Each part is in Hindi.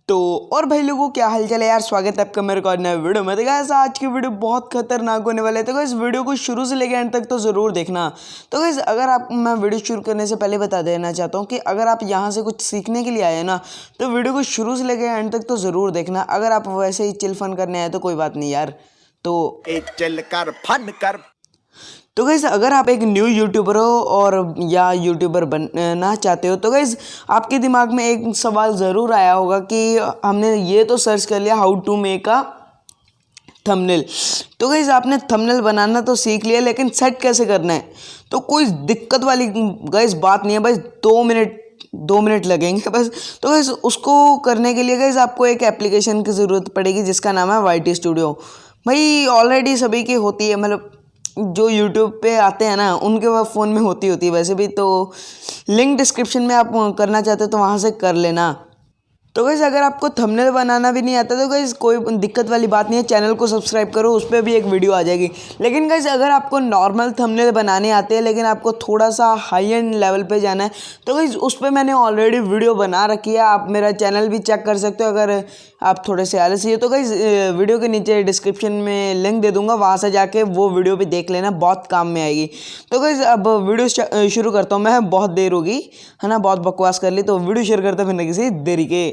तो और भाई लोगों क्या हाल चाल है यार। स्वागत है आपका मेरे को नए वीडियो में। तो गाइस आज की वीडियो बहुत खतरनाक होने वाले है, तो गाइस वीडियो को शुरू से लेकर एंड तक तो ज़रूर देखना। तो गाइस अगर आप मैं वीडियो शुरू करने से पहले बता देना चाहता हूँ कि अगर आप यहाँ से कुछ सीखने के लिए आए ना तो वीडियो को शुरू से लेकर एंड तक तो ज़रूर देखना। अगर आप वैसे ही चिल फन करने आए तो कोई बात नहीं यार। तो चिल कर फन कर। तो गाइज़ अगर आप एक न्यू यूट्यूबर हो और या यूट्यूबर बनना चाहते हो तो गाइज़ आपके दिमाग में एक सवाल ज़रूर आया होगा कि हमने ये तो सर्च कर लिया how to make a thumbnail. तो गाइज़ आपने थंबनेल बनाना तो सीख लिया, लेकिन सेट कैसे करना है। तो कोई दिक्कत वाली गाइज़ बात नहीं है, बस 2 मिनट लगेंगे बस। तो गाइज़ उसको करने के लिए गाइज़ आपको एक एप्लीकेशन की ज़रूरत पड़ेगी जिसका नाम है वाईटी स्टूडियो। भाई ऑलरेडी सभी की होती है, मतलब जो YouTube पे आते हैं ना उनके फ़ोन में होती है वैसे भी। तो लिंक डिस्क्रिप्शन में आप करना चाहते हो तो वहाँ से कर लेना। तो गाइस अगर आपको थंबनेल बनाना भी नहीं आता तो गाइस कोई दिक्कत वाली बात नहीं है, चैनल को सब्सक्राइब करो, उस पर भी एक वीडियो आ जाएगी। लेकिन गाइस अगर आपको नॉर्मल थंबनेल बनाने आते हैं लेकिन आपको थोड़ा सा हाई एंड लेवल पे जाना है तो गाइस उस पर मैंने ऑलरेडी वीडियो बना रखी है, आप मेरा चैनल भी चेक कर सकते हो। अगर आप थोड़े से आलसी हो तो गाइस वीडियो के नीचे डिस्क्रिप्शन में लिंक दे दूँगा, वहाँ से जाके वो वीडियो भी देख लेना, बहुत काम में आएगी। तो गाइस अब वीडियो शुरू करता हूँ मैं, बहुत देर होगी है ना, बहुत बकवास कर ली। तो वीडियो शेयर करते हैं बिना किसी देरी के।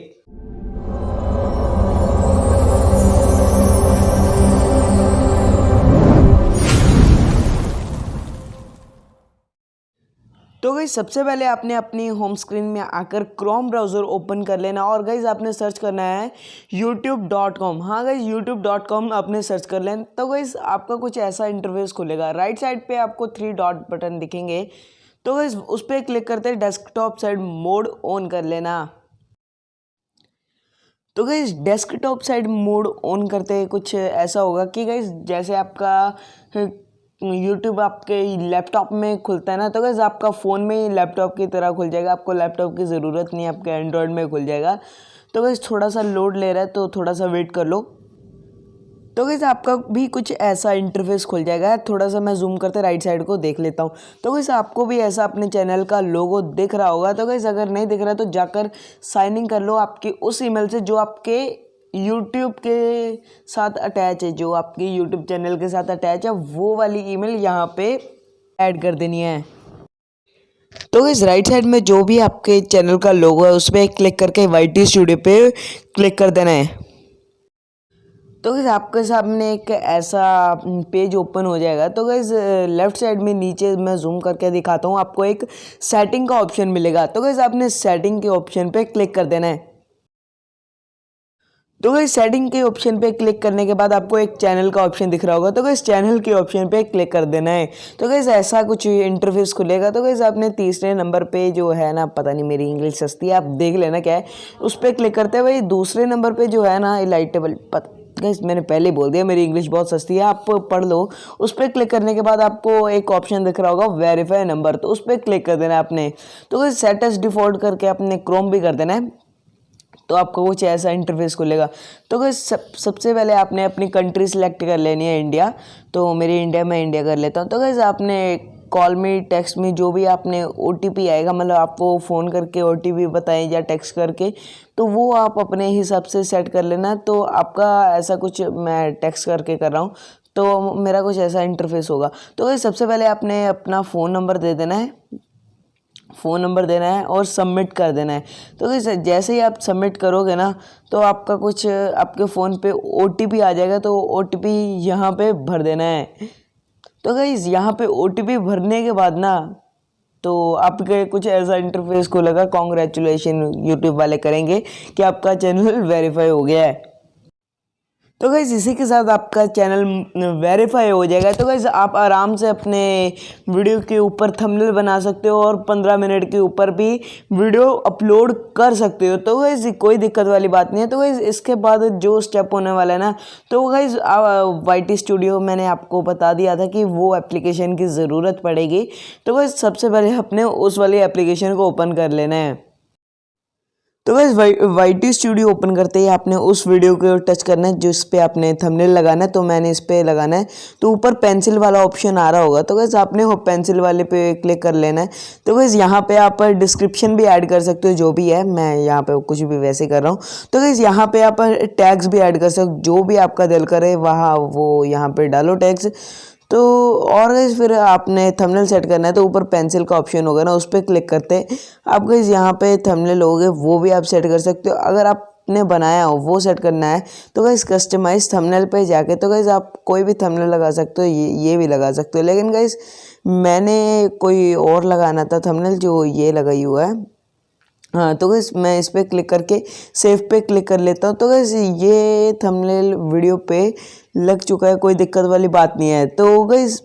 तो गाइस सबसे पहले आपने अपनी होम स्क्रीन में आकर क्रोम ब्राउज़र ओपन कर लेना और गाइस आपने सर्च करना है youtube.com। हाँ गाइस youtube.com आपने सर्च कर लेना। तो गाइस आपका कुछ ऐसा इंटरफेस खुलेगा, राइट साइड पे आपको 3 डॉट बटन दिखेंगे। तो गाइस उस पर क्लिक करते डेस्कटॉप साइड मोड ऑन कर लेना। तो guys desktop side mode on करते कुछ ऐसा होगा कि गाइस जैसे आपका यूट्यूब आपके लैपटॉप में खुलता है ना, तो गाइस आपका फ़ोन में ही लैपटॉप की तरह खुल जाएगा, आपको लैपटॉप की ज़रूरत नहीं है, आपके एंड्रॉयड में खुल जाएगा। तो गाइस थोड़ा सा लोड ले रहा है तो थोड़ा सा वेट कर लो। तो गाइस आपका भी कुछ ऐसा इंटरफेस खुल जाएगा। थोड़ा सा मैं जूम करते राइट साइड को देख लेता हूँ। तो गाइस आपको भी ऐसा अपने चैनल का लोगो दिख रहा होगा। तो गाइस अगर नहीं दिख रहा तो जाकर साइन इन कर लो आपकी उस ईमेल से जो आपके YouTube के साथ अटैच है, जो आपकी YouTube चैनल के साथ अटैच है, वो वाली ईमेल यहाँ पे ऐड कर देनी है। तो गाइस राइट साइड में जो भी आपके चैनल का लोगो है उस पर क्लिक करके वाईटी स्टूडियो पे क्लिक कर देना है। तो गाइस आपके सामने एक ऐसा पेज ओपन हो जाएगा। तो गाइस लेफ्ट साइड में नीचे मैं जूम करके दिखाता हूँ, आपको एक सेटिंग का ऑप्शन मिलेगा। तो गाइस आपने सेटिंग के ऑप्शन पे क्लिक कर देना है। तो गाइस सेटिंग के ऑप्शन पे क्लिक करने के बाद आपको एक चैनल का ऑप्शन दिख रहा होगा। तो गाइस चैनल के ऑप्शन पे क्लिक कर देना है। तो गाइस ऐसा कुछ इंटरफेस खुलेगा। तो गाइस आपने तीसरे नंबर पे जो है ना, पता नहीं मेरी इंग्लिश सस्ती है, आप देख लेना क्या है, उस पर क्लिक करते हैं। भाई दूसरे नंबर पे जो है ना इलाइटेबल, गाइस मैंने पहले ही बोल दिया मेरी इंग्लिश बहुत सस्ती है, आप पढ़ लो। उस पर क्लिक करने के बाद आपको एक ऑप्शन दिख रहा होगा वेरीफाई नंबर, तो उस पर क्लिक कर देना है आपने। तो गाइस सेट एज डिफॉल्ट करके अपने क्रोम भी कर देना है, तो आपको कुछ ऐसा इंटरफेस खुलेगा। तो गाइस सबसे पहले आपने अपनी कंट्री सिलेक्ट कर लेनी है, इंडिया। तो मेरी इंडिया, मैं इंडिया कर लेता हूँ। तो गाइस आपने कॉल में टेक्स्ट में जो भी आपने OTP आएगा, मतलब आपको फ़ोन करके OTP बताएं या टेक्स्ट करके, तो वो आप अपने हिसाब से सेट कर लेना। तो आपका ऐसा कुछ, मैं टेक्स्ट करके कर रहा हूँ तो मेरा कुछ ऐसा इंटरफेस होगा। तो गाइस सबसे पहले आपने अपना फ़ोन नंबर दे देना है, फ़ोन नंबर देना है और सबमिट कर देना है। तो गाइस जैसे ही आप सबमिट करोगे ना तो आपका कुछ आपके फ़ोन पे OTP आ जाएगा। तो OTP यहाँ पे भर देना है। तो गाइस यहाँ पे OTP भरने के बाद ना तो आपके कुछ ऐसा इंटरफेस खुलेगा, कॉन्ग्रेचुलेशन यूट्यूब वाले करेंगे कि आपका चैनल वेरीफाई हो गया है। तो गाइस इसी के साथ आपका चैनल वेरीफाई हो जाएगा। तो गाइस आप आराम से अपने वीडियो के ऊपर थंबनेल बना सकते हो और 15 मिनट के ऊपर भी वीडियो अपलोड कर सकते हो। तो गाइस कोई दिक्कत वाली बात नहीं है। तो गाइस इसके बाद जो स्टेप होने वाला है ना, तो गाइस वाईटी स्टूडियो मैंने आपको बता दिया था कि वो एप्लीकेशन की ज़रूरत पड़ेगी। तो गाइस सबसे पहले अपने उस वाली एप्लीकेशन को ओपन कर लेना है। तो गाइस वाईटी स्टूडियो ओपन करते ही आपने उस वीडियो को टच करना है जिस पे आपने थंबनेल लगाना है। तो मैंने इस पे लगाना है, तो ऊपर पेंसिल वाला ऑप्शन आ रहा होगा, तो गाइस आपने वो पेंसिल वाले पे क्लिक कर लेना है। तो गाइस यहाँ पे आप डिस्क्रिप्शन भी ऐड कर सकते हो, जो भी है, मैं यहाँ पे कुछ भी वैसे कर रहा हूँ। तो गाइस यहाँ पे आप टैग्स भी ऐड कर सकते हो, जो भी आपका दिल करे वहाँ वो यहाँ पे डालो टैग्स। तो और गाइस फिर आपने थंबनेल सेट करना है, तो ऊपर पेंसिल का ऑप्शन होगा ना, उस पर क्लिक करते हैं आप गाइस यहाँ पे थंबनेल होगे वो भी आप सेट कर सकते हो। अगर आपने बनाया हो वो सेट करना है तो गाइस कस्टमाइज थंबनेल पे जाके तो गाइस आप कोई भी थंबनेल लगा सकते हो, ये भी लगा सकते हो। लेकिन गाइस मैंने कोई और लगाना था थंबनेल, जो ये लगाई हुआ है। हाँ, तो गाइस मैं इस पर क्लिक करके सेव पे क्लिक कर लेता हूँ। तो गाइस ये थंबनेल वीडियो पे लग चुका है, कोई दिक्कत वाली बात नहीं है। तो guys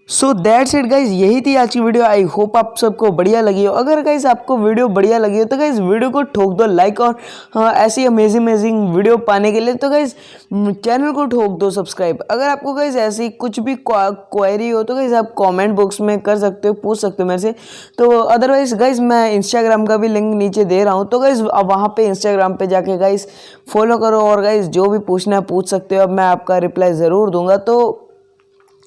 so that's it guys, यही थी आज की वीडियो। आई होप आप सबको बढ़िया लगी हो। अगर गाइज आपको वीडियो बढ़िया लगी हो तो गाइज वीडियो को ठोक दो लाइक, और ऐसी अमेजिंग वीडियो पाने के लिए तो गाइज चैनल को ठोक दो सब्सक्राइब। अगर आपको गाइज ऐसी कुछ भी क्वेरी हो तो गाइज आप कमेंट बॉक्स में कर सकते हो, पूछ सकते हो मेरे से। तो अदरवाइज गाइज मैं इंस्टाग्राम का भी लिंक नीचे दे रहा हूँ, तो गाइज वहाँ पे इंस्टाग्राम पे जाके गाइज फॉलो करो, और गाइज जो भी पूछना है पूछ सकते हो। अब मैं आपका रिप्लाई ज़रूर दूंगा। तो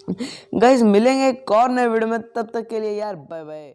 गाइज मिलेंगे एक और नए वीडियो में, तब तक के लिए यार बाय बाय।